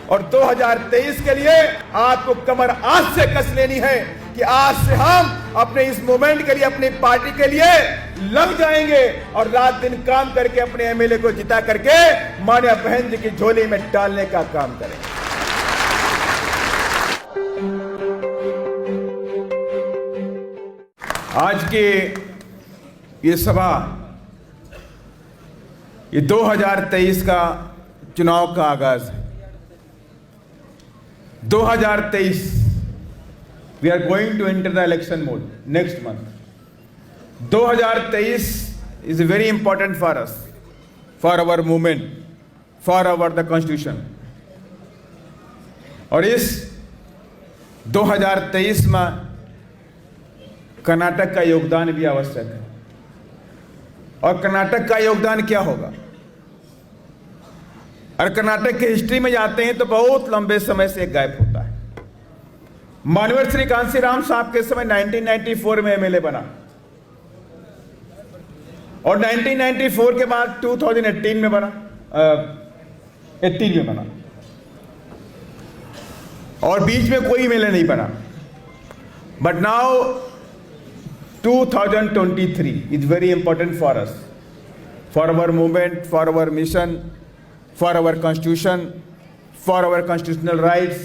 और 2023 के लिए आपको कमर आज से कस लेनी है कि आज से हम अपने इस मूवमेंट के लिए, अपनी पार्टी के लिए लग जाएंगे और रात दिन काम करके अपने एमएलए को जिता करके माननीय बहन जी की झोली में डालने का काम करेंगे। आज की ये सभा, ये 2023 का चुनाव का आगाज है। 2023 we are going to enter the election mode next month. 2023 is very important for us, for our movement, for our the constitution. और इस 2023 में कर्नाटक का योगदान भी आवश्यक है। और कर्नाटक का योगदान क्या होगा? और कर्नाटक की हिस्ट्री में जाते हैं तो बहुत लंबे समय से एक गैप होता है। माननीय श्री कांशीराम साहब के समय 1994 में एमएलए बना और 1994 के बाद 2018 में बना, 18 में बना और बीच में कोई एमएलए नहीं बना। But now 2023 is very important for us, for our movement, for our mission, for our constitution, for our constitutional rights,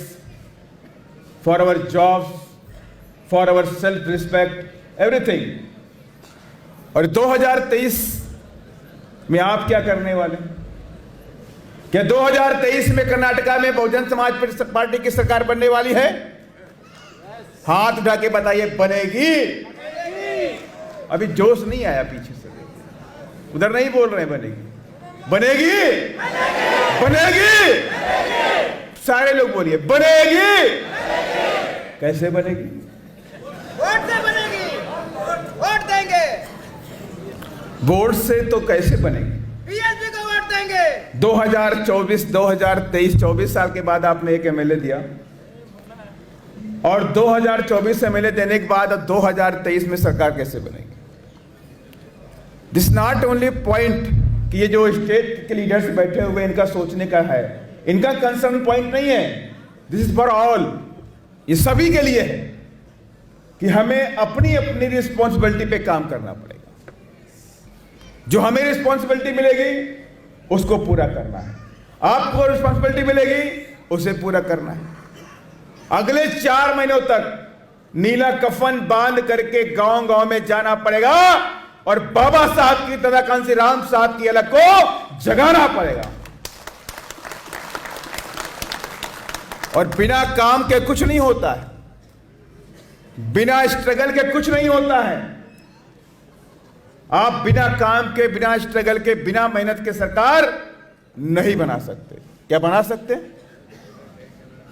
for our jobs, for our self-respect, everything. और 2023 में आप क्या करने वाले? क्या 2023 में कर्नाटका में बहुजन समाज पार्टी की सरकार बनने वाली है? हाथ उठा के बताइए, बनेगी? अभी जोश नहीं आया पीछे से, उधर नहीं बोल रहे बनेगी। बनेगी? बनेगी? सारे लोग बोलिए बनेगी। कैसे बनेगी? वोट से बनेगी, वोट देंगे। वोट से तो कैसे बनेगी? बीएसपी को वोट देंगे। 2024, 2023, 24 साल के बाद आपने एक एमएलए दिया और 2024 एमएलए देने के बाद 2023 में सरकार कैसे बनेगी? दिस नॉट ओनली पॉइंट कि ये जो स्टेट के लीडर्स बैठे हुए इनका सोचने का है, इनका कंसर्न पॉइंट नहीं है। दिस इज फॉर ऑल, ये सभी के लिए है कि हमें अपनी अपनी रिस्पॉन्सिबिलिटी पे काम करना पड़ेगा। जो हमें रिस्पॉन्सिबिलिटी मिलेगी उसको पूरा करना है, आपको रिस्पॉन्सिबिलिटी मिलेगी उसे पूरा करना है। अगले 4 महीनों तक नीला कफन बांध करके गांव गांव में जाना पड़ेगा और बाबा साहब की तरह कांशीराम साहब की अलग को जगाना पड़ेगा। और बिना काम के कुछ नहीं होता है, बिना स्ट्रगल के कुछ नहीं होता है। आप बिना काम के, बिना स्ट्रगल के, बिना मेहनत के सरकार नहीं बना सकते। क्या बना सकते?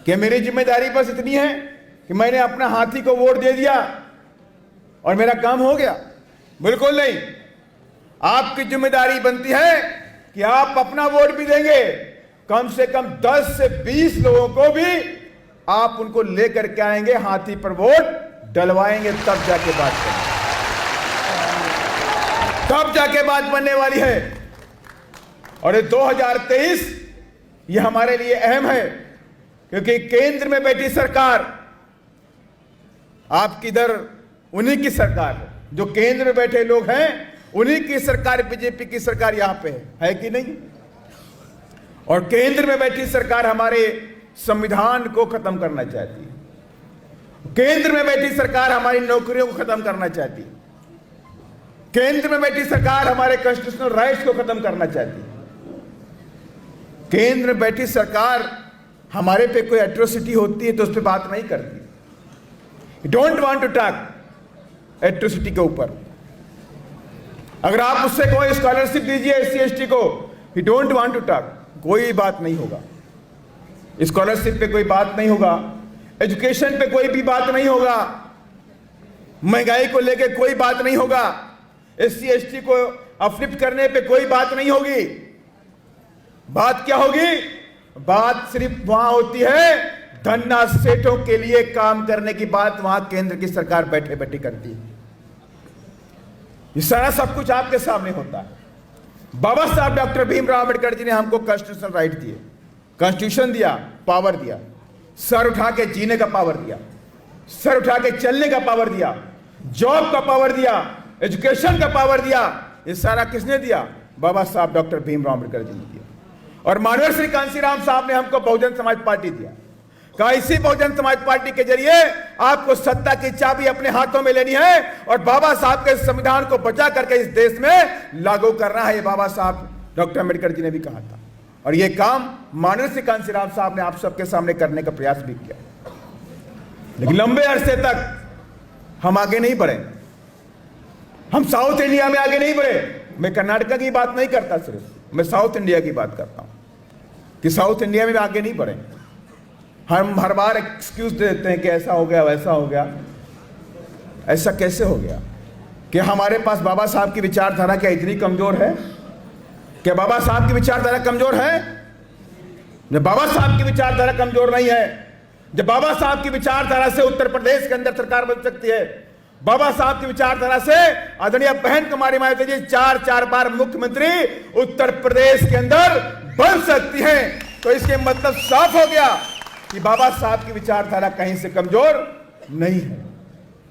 क्या मेरी जिम्मेदारी बस इतनी है कि मैंने अपना हाथी को वोट दे दिया और मेरा काम हो गया? बिल्कुल नहीं। आपकी जिम्मेदारी बनती है कि आप अपना वोट भी देंगे, कम से कम 10 से 20 लोगों को भी आप उनको लेकर के आएंगे, हाथी पर वोट डलवाएंगे, तब जाके बात करेंगे, तब जाके बात बनने वाली है। और ये 2023 ये हमारे लिए अहम है क्योंकि केंद्र में बैठी सरकार, आपकी इधर उन्हीं की सरकार है, जो केंद्र में बैठे लोग हैं उन्हीं की सरकार, बीजेपी की सरकार यहां पे है कि नहीं? और केंद्र में बैठी सरकार हमारे संविधान को खत्म करना चाहती है। केंद्र में बैठी सरकार हमारी नौकरियों को खत्म करना चाहती है। केंद्र में बैठी सरकार हमारे कॉन्स्टिट्यूशनल राइट्स को खत्म करना चाहती है। केंद्र में बैठी सरकार हमारे पे कोई एट्रोसिटी होती है तो उस पर बात नहीं करती। Don't want to talk atrocity के ऊपर। अगर आप उससे कोई स्कॉलरशिप दीजिए SC ST को, he don't want to talk, कोई बात नहीं होगा। स्कॉलरशिप पे कोई बात नहीं होगा, एजुकेशन पे कोई भी बात नहीं होगा, महंगाई को लेके कोई बात नहीं होगा, SC ST को अपलिफ्ट करने पे कोई बात नहीं होगी। बात क्या होगी? बात सिर्फ वहां होती है धन्ना सेठों के लिए काम करने की बात वहां केंद्र की सरकार बैठे बैठे करती है। ये सारा सब कुछ आपके सामने होता है। बाबा साहब डॉक्टर भीमराव अंबेडकर जी ने हमको कॉन्स्टिट्यूशनल राइट दिए, कॉन्स्टिट्यूशन दिया, पावर दिया, सर उठा के जीने का पावर दिया, सर उठा के चलने का पावर दिया, जॉब का पावर दिया, एजुकेशन का पावर दिया। ये सारा किसने दिया? बाबा साहब डॉक्टर भीमराव अम्बेडकर जी ने दिया। और माननीय श्री कांशीराम साहब ने हमको बहुजन समाज पार्टी दिया। कहा इसी बहुजन समाज पार्टी के जरिए आपको सत्ता की चाबी अपने हाथों में लेनी है और बाबा साहब के संविधान को बचा करके इस देश में लागू करना है। ये बाबा साहब डॉक्टर अम्बेडकर जी ने भी कहा था और ये काम माननीय श्री कांशीराम साहब ने आप सबके सामने करने का प्रयास भी किया। लेकिन लंबे अरसे तक हम आगे नहीं बढ़े, हम साउथ इंडिया में आगे नहीं बढ़े। मैं कर्नाटका की बात नहीं करता, सिर्फ मैं साउथ इंडिया की बात करता हूं कि साउथ इंडिया में भी आगे नहीं बढ़े। हम हर बार एक्सक्यूज देते हैं कि ऐसा हो गया, वैसा हो गया। ऐसा कैसे हो गया कि हमारे पास बाबा साहब की विचारधारा क्या इतनी कमजोर है? क्या बाबा साहब की विचारधारा कमजोर है? जब बाबा साहब की विचारधारा कमजोर नहीं है, जब बाबा साहब की विचारधारा से उत्तर प्रदेश के अंदर सरकार बन सकती है, बाबा साहब की विचारधारा से आदरणीय बहन कुमारी मायावती जी 4 बार मुख्यमंत्री उत्तर प्रदेश के अंदर बन सकती हैं, तो इसके मतलब साफ हो गया कि बाबा साहब की विचारधारा कहीं से कमजोर नहीं है।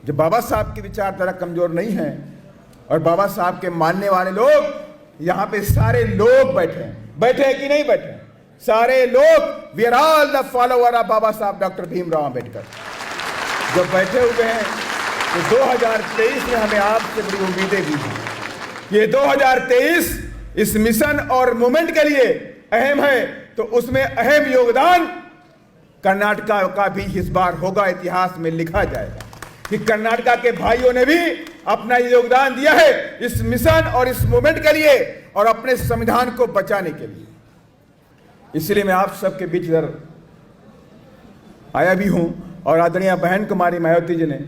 जब बाबा साहब की विचारधारा कमजोर नहीं है और बाबा साहब के मानने वाले लोग यहां पे सारे लोग बैठे हैं कि नहीं बैठे? सारे लोग, we are all the follower of Baba Saheb doctor Bhimrao Ambedkar. जब बैठे हुए हैं तो 2023 में हमें आपसे बड़ी उम्मीदें भी हैं। ये 2023 इस मिशन और मूवमेंट के लिए अहम है, तो उसमें अहम योगदान कर्नाटका का भी इस बार होगा, इतिहास में लिखा जाएगा कि कर्नाटका के भाइयों ने भी अपना योगदान दिया है इस मिशन और इस मूवमेंट के लिए और अपने संविधान को बचाने के लिए। इसलिए मैं आप सबके बीच इधर आया भी हूं और आदरणीय बहन कुमारी मायावती जी ने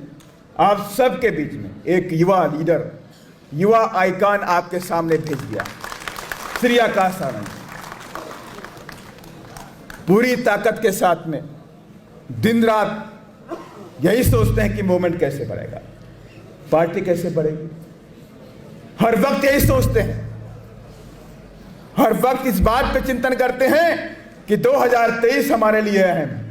आप सबके बीच में एक युवा लीडर, युवा आइकॉन आपके सामने भेज दिया, श्री आकाश आनंद। पूरी ताकत के साथ में दिन रात यही सोचते हैं कि मूवमेंट कैसे बढ़ेगा, पार्टी कैसे बढ़ेगी। हर वक्त यही सोचते हैं, हर वक्त इस बात पे चिंतन करते हैं कि 2023 हमारे लिए अहम है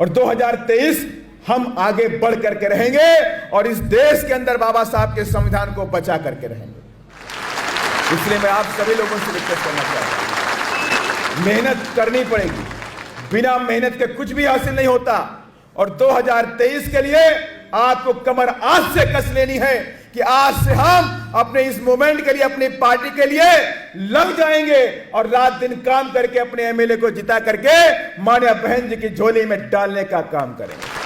और 2023 हम आगे बढ़ करके रहेंगे और इस देश के अंदर बाबा साहब के संविधान को बचा करके रहेंगे। इसलिए मैं आप सभी लोगों से रिक्वेस्ट करना चाहता हूं, मेहनत करनी पड़ेगी, बिना मेहनत के कुछ भी हासिल नहीं होता। और 2023 के लिए आपको कमर आज से कस लेनी है कि आज से हम अपने इस मूवमेंट के लिए, अपनी पार्टी के लिए लग जाएंगे और रात दिन काम करके अपने एमएलए को जिता करके माननीय बहन जी की झोली में डालने का काम करेंगे।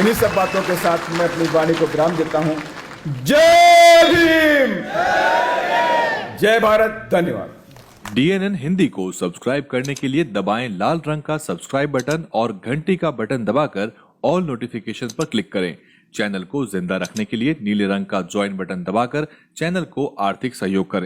इन्हीं सब बातों के साथ मैं अपनी वाणी को विराम देता हूं। जय भीम, जय भारत, धन्यवाद। DNN हिंदी को सब्सक्राइब करने के लिए दबाएं लाल रंग का सब्सक्राइब बटन और घंटी का बटन दबाकर ऑल नोटिफिकेशंस पर क्लिक करें। चैनल को जिंदा रखने के लिए नीले रंग का ज्वाइन बटन दबाकर चैनल को आर्थिक सहयोग करें।